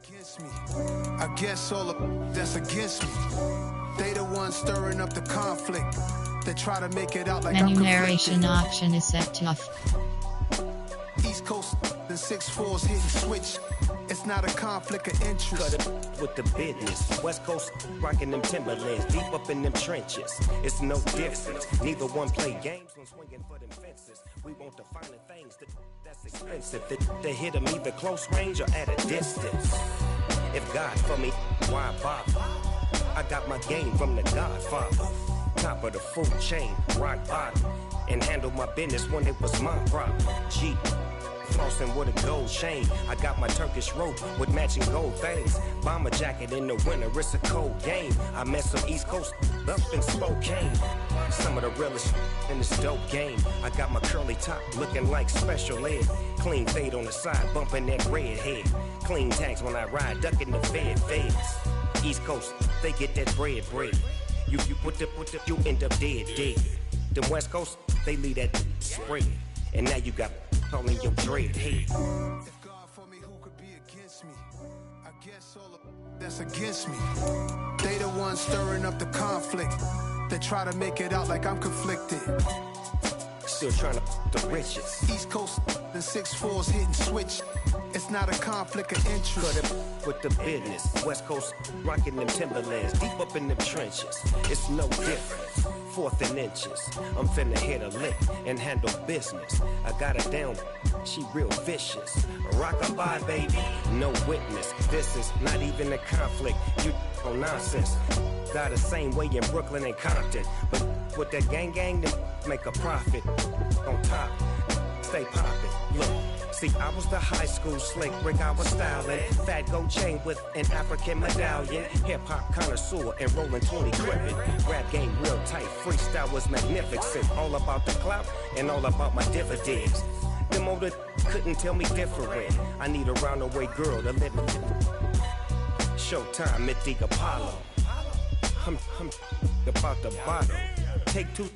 against me. I guess all of that's against me. They the ones stirring up the conflict. They try to make it out like I'm Enumeration option is set tough. East Coast, the 6-4s hitting switch. It's not a conflict of interest. Cut it with the business. West Coast rocking them Timberlands, deep up in them trenches. It's no difference. Neither one play games when swinging for them fences. We want the finer things that's expensive. They hit them either close range or at a distance. If God for me, why bother? I got my game from the Godfather. Top of the food chain, rock bottom. And handle my business when it was my problem. G. Flossing with a gold chain. I got my Turkish rope with matching gold things. Bomber jacket in the winter, it's a cold game. I met some East Coast up in Spokane. Some of the realest in this dope game. I got my curly top looking like special ed. Clean fade on the side, bumping that red head. Clean tags when I ride, ducking the feds. East Coast, they get that bread. You you end up dead. Them West Coast, they leave that spread. And now you got calling your dread head. If God for me, who could be against me? I guess all of that's against me. They the ones stirring up the conflict. They try to make it out like I'm conflicted. Still trying to the riches. East Coast, the 6-4s hitting switch. It's not a conflict of interest. Cut it with the business. West Coast rocking them Timberlands, deep up in them trenches. It's no difference. 4th and inches. I'm finna hit a lick and handle business. I got her down, she real vicious. Rock-a-bye, baby, no witness. This is not even a conflict. You on nonsense. Got the same way in Brooklyn and Compton. But with that gang, they make a profit. On top, stay poppin'. Look. See, I was the high school slick Rick, I was styling. Fat gold chain with an African medallion. Hip-hop connoisseur and rolling 20 crippin'. Rap game real tight, freestyle was magnificent. All about the clout and all about my dividends. Them older couldn't tell me different. I need a roundaway girl to let me. Showtime, Mythic Apollo. I'm about the bottom. Take 2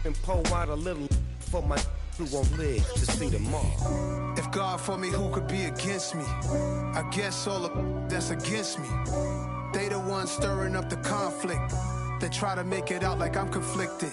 and pour out a little for my who won't live to see tomorrow. If God for me, who could be against me? I guess all of that's against me. They the ones stirring up the conflict. They try to make it out like I'm conflicted.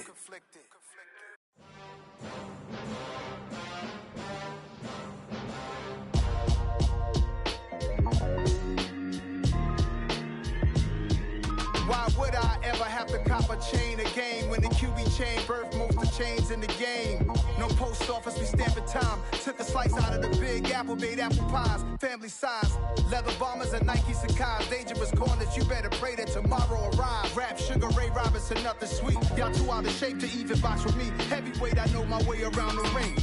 Why would I ever have to cop a chain again when the QB chain birthed most of the chains in the game? No post office, we stamping time. Took a slice out of the big apple, made apple pies, family size. Leather bombers and Nike Sacai's. Dangerous corners, you better pray that tomorrow arrives. Rap, Sugar Ray Robinson, nothing sweet. Y'all too out of shape to even box with me. Heavyweight, I know my way around the ring.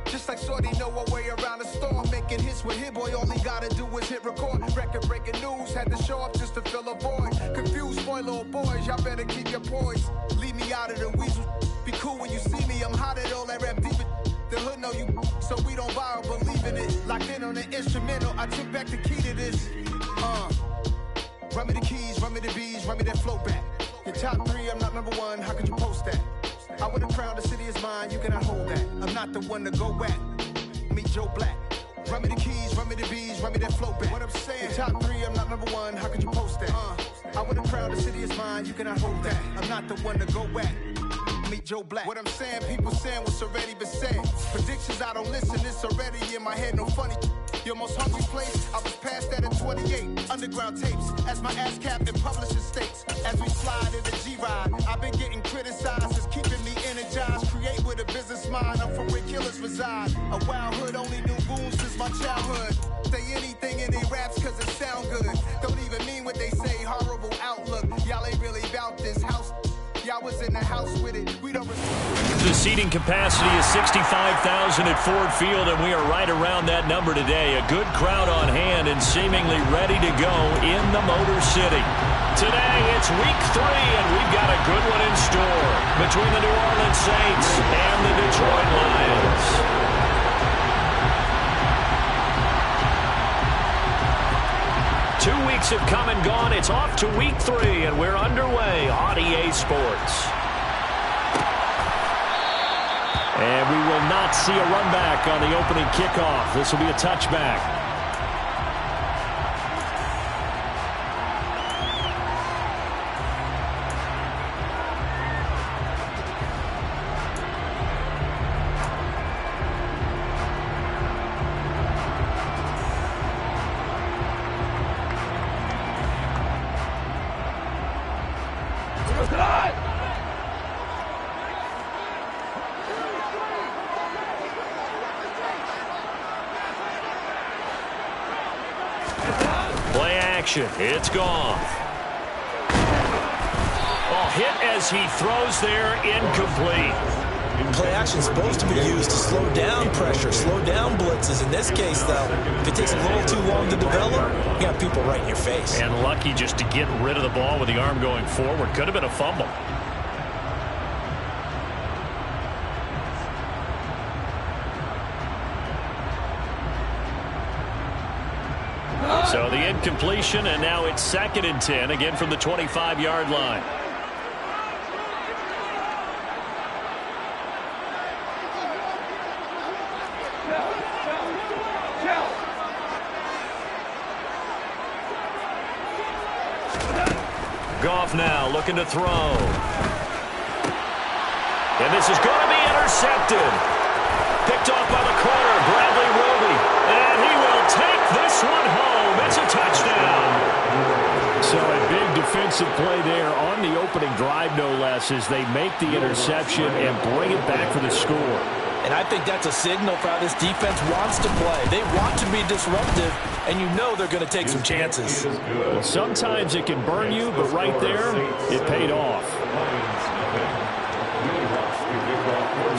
Just like Shorty know her way around the storm. Making hits with Hit Boy, all he gotta do is hit record. Record breaking news, had to show up just to fill a void. Confused boy, little boys, y'all better keep your poise. Leave me out of the weasel. Be cool when you see me, I'm hot at all that rap deep. The hood know you, so we don't borrow, believe in it. Locked in on the instrumental, I took back the key to this. Run me the keys, run me the bees, run me that flow back. Your top 3, I'm not number 1, how could you post that? I would have crowned the city is mine, you cannot hold that. I'm not the one to go back. Meet Joe Black. Run me the keys, run me the bees, run me that flow back. What I'm saying, your top 3, I'm not number 1, how could you post that? I would have crowned the city is mine, you cannot hold that. I'm not the one to go back. Meet Joe Black. What I'm saying, people saying what's already been said. Predictions, I don't listen, it's already in my head, no funny. Your most hungry place, I was past that in 28. Underground tapes, as my ass cap in publishing states. As we slide in the G-Ride, I've been getting criticized, it's keeping me energized. Create with a business mind, I'm from where killers reside. A wild hood, only knew goons since my childhood. Say anything in they raps cause it sound good. Don't even mean what they say, horrible outlook. Y'all ain't really about this house. Y'all was in the house with it. We don't. The seating capacity is 65,000 at Ford Field, and we are right around that number today. A good crowd on hand and seemingly ready to go in the Motor City. Today, it's week 3, and we've got a good one in store between the New Orleans Saints and the Detroit Lions. 2 weeks have come and gone. It's off to week 3, and we're underway on EA Sports. And we will not see a run back on the opening kickoff. This will be a touchback. Play action. It's gone. Oh, hit as he throws there, incomplete. Play action is supposed to be used to slow down pressure, slow down blitzes. In this case, though, if it takes a little too long to develop, you got people right in your face. And lucky just to get rid of the ball with the arm going forward. Could have been a fumble. So the incompletion, and now it's 2nd and 10, again from the 25-yard line. Goff now looking to throw. And this is going to be intercepted. Picked off by the corner, Bradley Roby. And he will take this one home. It's a touchdown. So a big defensive play there on the opening drive, no less, as they make the interception and bring it back for the score. And I think that's a signal for how this defense wants to play. They want to be disruptive, and you know they're going to take some chances. Well, sometimes it can burn you, but right there, it paid off.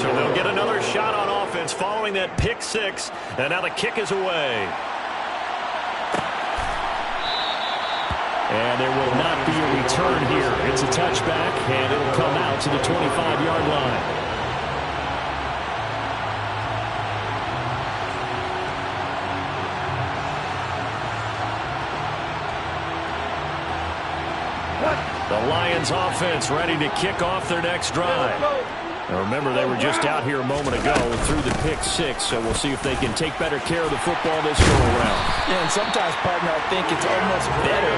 So they'll get another shot on offense following that pick six, and now the kick is away. And there will not be a return here. It's a touchback, and it'll come out to the 25-yard line. The Lions offense ready to kick off their next drive. Now remember, they were just out here a moment ago through the pick six, so we'll see if they can take better care of the football this go-around. Yeah, and sometimes, partner, I think it's almost better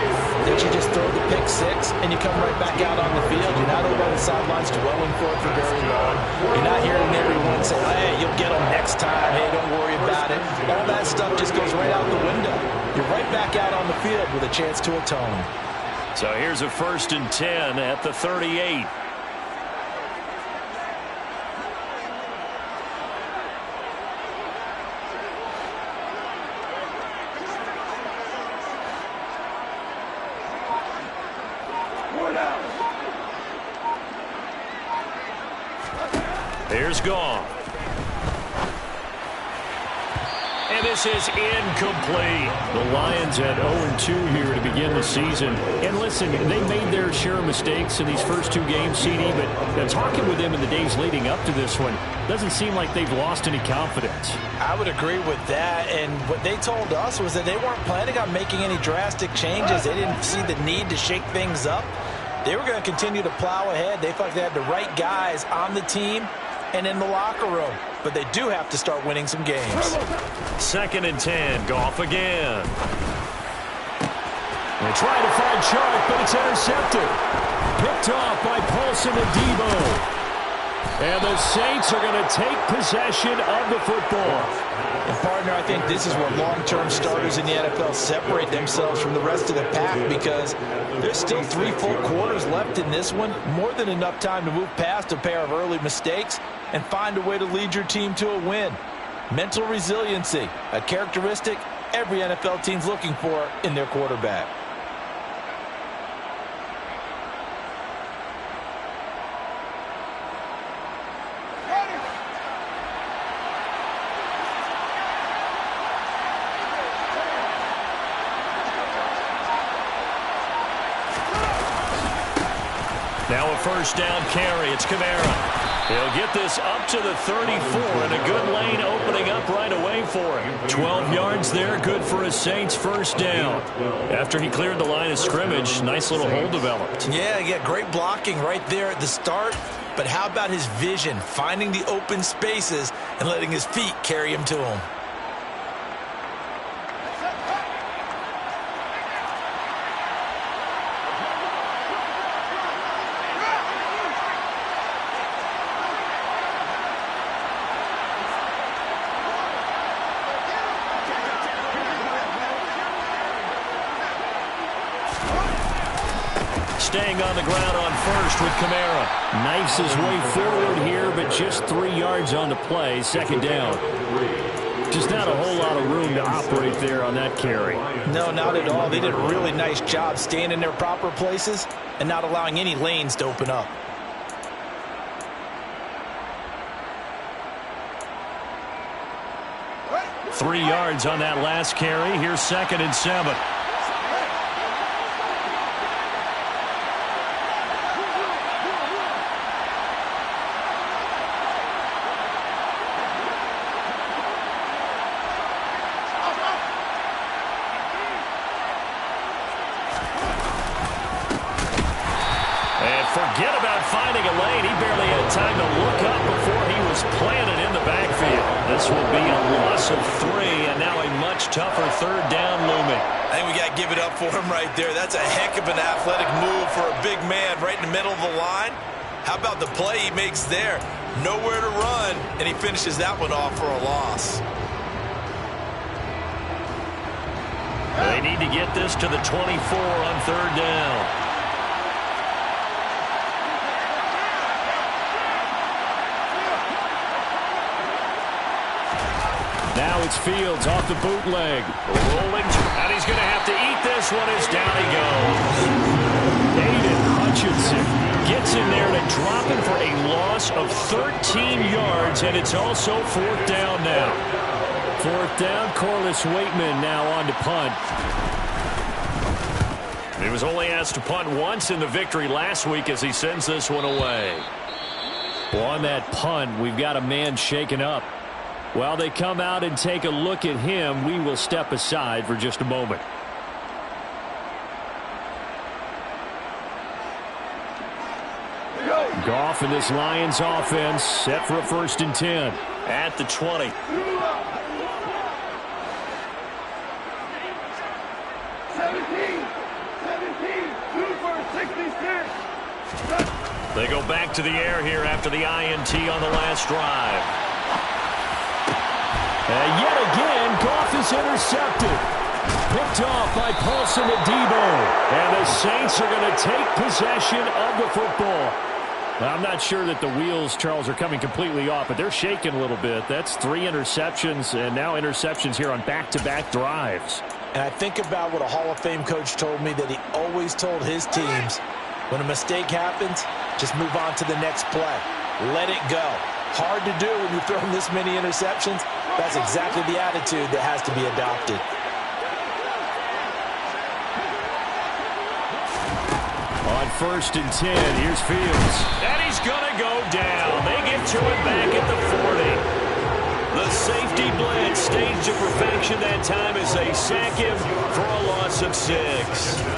that you just throw the pick six and you come right back out on the field. You're not over on the sidelines dwelling for it for very long. You're not hearing everyone say, hey, you'll get them next time. Hey, don't worry about it. All that stuff just goes right out the window. You're right back out on the field with a chance to atone. So here's a 1st and 10 at the 38. Here's Goff. And this is incomplete. The Lions at 0-2 here to begin the season. And listen, they made their share of mistakes in these first two games, CD, but talking with them in the days leading up to this one, doesn't seem like they've lost any confidence. I would agree with that, and what they told us was that they weren't planning on making any drastic changes. They didn't see the need to shake things up. They were going to continue to plow ahead. They felt they had the right guys on the team and in the locker room. But they do have to start winning some games. 2nd and 10, Goff again. They try to find Chark, but it's intercepted. Picked off by Paulson and Debo. And the Saints are going to take possession of the football. And, partner, I think this is where long-term starters in the NFL separate themselves from the rest of the pack, because there's still 3 full quarters left in this one. More than enough time to move past a pair of early mistakes and find a way to lead your team to a win. Mental resiliency, a characteristic every NFL team's looking for in their quarterback. Now a 1st down carry. It's Kamara. He'll get this up to the 34, and a good lane opening up right away for him. 12 yards there, good for a Saints 1st down. After he cleared the line of scrimmage, nice little hole developed. Yeah, great blocking right there at the start. But how about his vision, finding the open spaces and letting his feet carry him to him? Staying on the ground on 1st with Kamara. Knifes his way forward here, but just 3 yards on the play. 2nd down. Just not a whole lot of room to operate right there on that carry. No, not at all. They did a really nice job staying in their proper places and not allowing any lanes to open up. Three yards on that last carry. Here's 2nd and 7. Forget about finding a lane. He barely had time to look up before he was planted in the backfield. This will be a loss of 3, and now a much tougher 3rd down looming. I think we got to give it up for him right there. That's a heck of an athletic move for a big man right in the middle of the line. How about the play he makes there? Nowhere to run, and he finishes that one off for a loss. They need to get this to the 24 on 3rd down. Now it's Fields off the bootleg. Rolling, and he's going to have to eat this one as down he goes. Aiden Hutchinson gets in there to drop him for a loss of 13 yards, and it's also 4th down now. 4th down, Corliss Waitman now on to punt. He was only asked to punt once in the victory last week as he sends this one away. Well, on that punt, we've got a man shaken up. While they come out and take a look at him, we will step aside for just a moment. Goff and this Lions offense set for a 1st and 10 at the 20. 66. They go back to the air here after the INT on the last drive. And yet again, Goff is intercepted. Picked off by Paulson Adebo. And the Saints are going to take possession of the football. Now, I'm not sure that the wheels, Charles, are coming completely off, but they're shaking a little bit. That's 3 interceptions, and now interceptions here on back-to-back drives. And I think about what a Hall of Fame coach told me that he always told his teams, when a mistake happens, just move on to the next play. Let it go. Hard to do when you throw this many interceptions. That's exactly the attitude that has to be adopted. On 1st and 10, here's Fields. And he's going to go down. They get to it back at the 40. The safety blitz staged to perfection that time as they sack him for a loss of 6.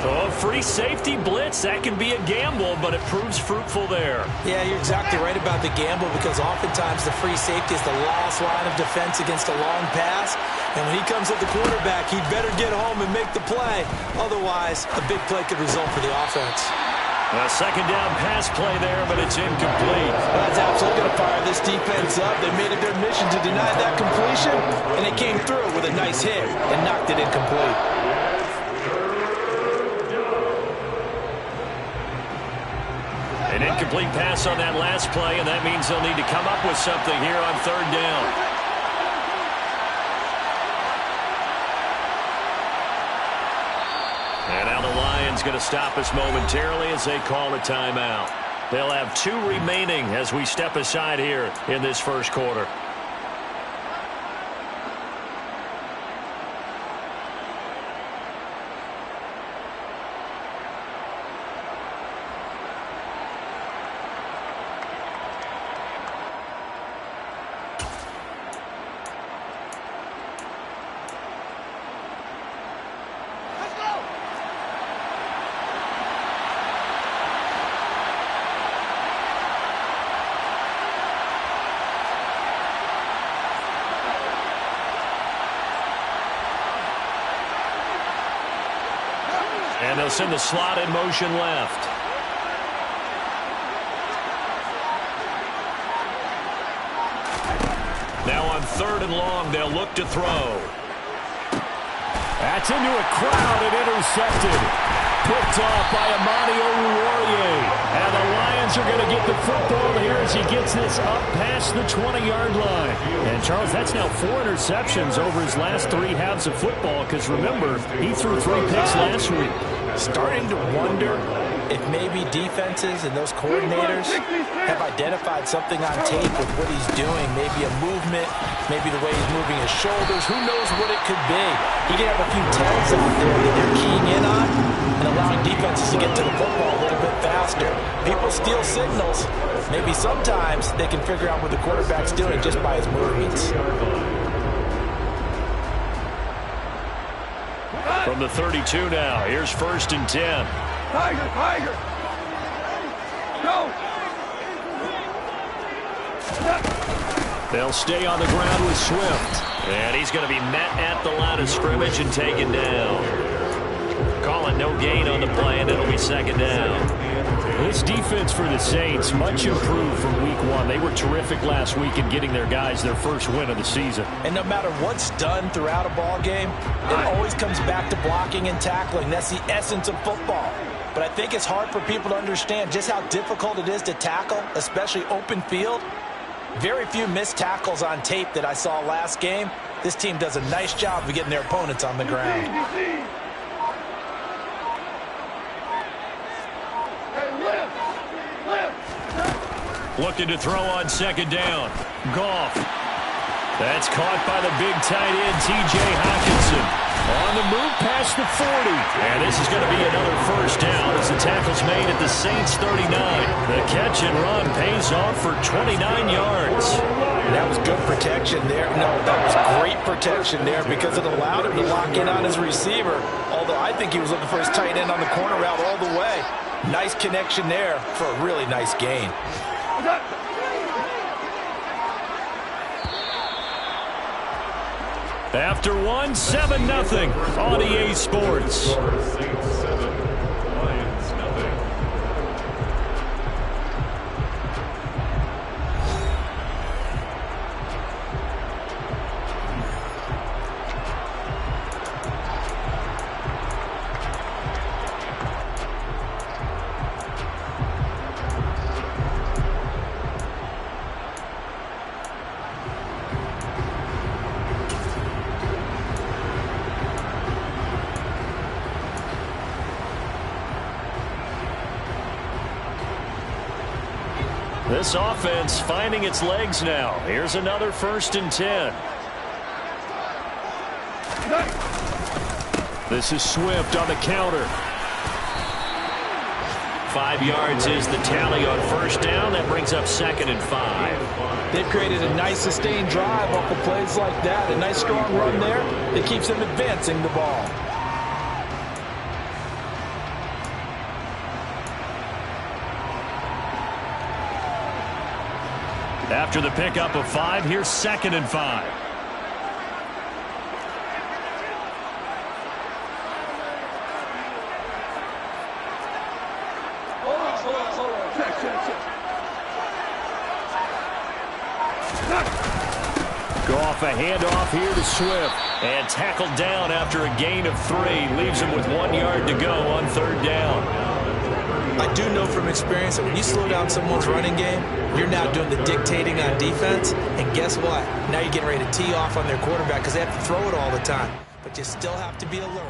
Oh, free safety blitz, that can be a gamble, but it proves fruitful there. Yeah, you're exactly right about the gamble because oftentimes the free safety is the last line of defense against a long pass. And when he comes at the quarterback, he better get home and make the play. Otherwise, a big play could result for the offense. A 2nd down pass play there, but it's incomplete. That's absolutely going to fire this defense up. They made it their mission to deny that completion, and they came through with a nice hit and knocked it incomplete. An incomplete pass on that last play, and that means they'll need to come up with something here on 3rd down. And now the Lions going to stop us momentarily as they call a timeout. They'll have 2 remaining as we step aside here in this 1st quarter. And they'll send the slot in motion left. Now on 3rd and long, they'll look to throw. That's into a crowd and intercepted. Picked off by Amani Oruwariye. And the Lions are going to get the football here as he gets this up past the 20-yard line. And, Charles, that's now 4 interceptions over his last 3 halves of football because, remember, he threw 3 picks last week. Starting to wonder if maybe defenses and those coordinators have identified something on tape with what he's doing. Maybe a movement, maybe the way he's moving his shoulders. Who knows what it could be? He can have a few tells out there that they're keying in on and allowing defenses to get to the football a little bit faster. People steal signals. Maybe sometimes they can figure out what the quarterback's doing just by his movements. From the 32 now, here's 1st and 10. Tiger! Go! They'll stay on the ground with Swift. And he's going to be met at the line of scrimmage and taken down. Calling no gain on the play, and it'll be 2nd down. This defense for the Saints, much improved from week 1. They were terrific last week in getting their guys their first win of the season. And no matter what's done throughout a ball game, it always comes back to blocking and tackling. That's the essence of football. But I think it's hard for people to understand just how difficult it is to tackle, especially open field. Very few missed tackles on tape that I saw last game. This team does a nice job of getting their opponents on the ground. Looking to throw on 2nd down. Goff. That's caught by the big tight end, T.J. Hockenson. On the move past the 40. And this is going to be another 1st down as the tackle's made at the Saints 39. The catch and run pays off for 29 yards. That was good protection there. No, that was great protection there because it allowed him to lock in on his receiver. Although I think he was looking for his tight end on the corner route all the way. Nice connection there for a really nice gain. After 1, 7-0 on EA Sports. This offense finding its legs now. Here's another 1st and 10. This is Swift on the counter. 5 yards is the tally on 1st down. That brings up 2nd and 5. They've created a nice sustained drive off of plays like that. A nice strong run there that keeps them advancing the ball. After the pickup of 5, here's 2nd and 5. Goff, a handoff here to Swift. And tackled down after a gain of 3. Leaves him with 1 yard to go on 3rd down. I do know from experience that when you slow down someone's running game, you're now doing the dictating on defense. And guess what? Now you're getting ready to tee off on their quarterback because they have to throw it all the time. But you still have to be alert.